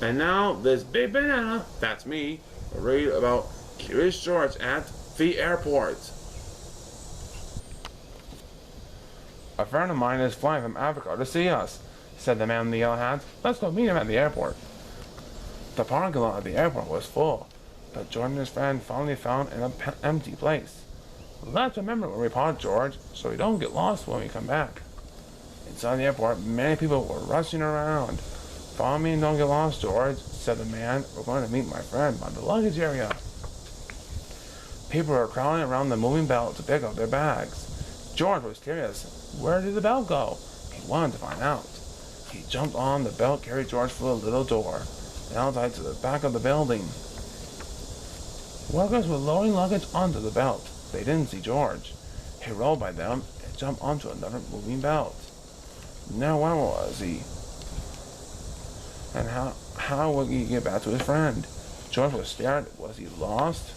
And now this big banana, that's me, will read about Curious George at the airport. A friend of mine is flying from Africa to see us, said the man in the yellow hat. Let's go meet him at the airport. The parking lot at the airport was full, but George and his friend finally found an empty place. Let's remember where we parked, George, so we don't get lost when we come back. Inside the airport, many people were rushing around. Follow me and don't get lost, George, said the man. We're going to meet my friend by the luggage area. People were crowding around the moving belt to pick up their bags. George was curious. Where did the belt go? He wanted to find out. He jumped on the belt, carried George through a little door, and outside to the back of the building. Workers were loading luggage onto the belt. They didn't see George. He rolled by them and jumped onto another moving belt. Now where was he? And how would he get back to his friend? George was scared. Was he lost?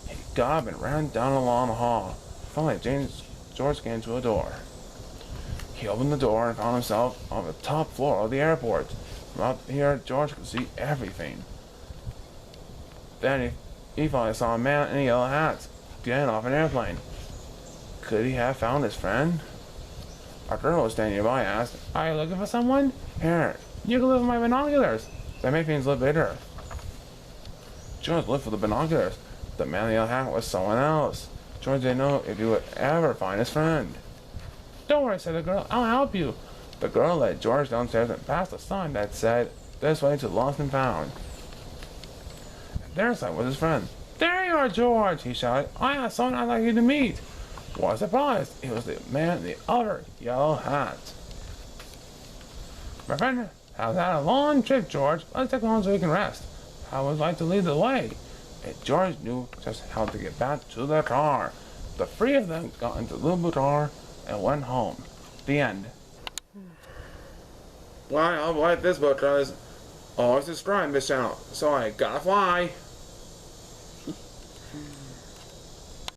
He got up and ran down a long hall. Finally, George came to a door. He opened the door and found himself on the top floor of the airport. From up here, George could see everything. Then he finally saw a man in a yellow hat getting off an airplane. Could he have found his friend? A girl was standing nearby and asked, "Are you looking for someone? Here, you can look for my binoculars. They make things look better." George looked for the binoculars. The man in the yellow hat was someone else. George didn't know if he would ever find his friend. "Don't worry," said the girl. "I'll help you." The girl led George downstairs and past a sign that said, "This way to Lost and Found." Their side was his friend. "There you are, George," he shouted. "I have someone I'd like you to meet." What a surprise! It was the man in the other yellow hat. "My friend has had a long trip, George. Let's take long so we can rest. I would like to lead the way." And George knew just how to get back to their car. The three of them got into the little car and went home. The end. Well, I hope you like this book, guys. Always subscribe to this channel, so I gotta fly.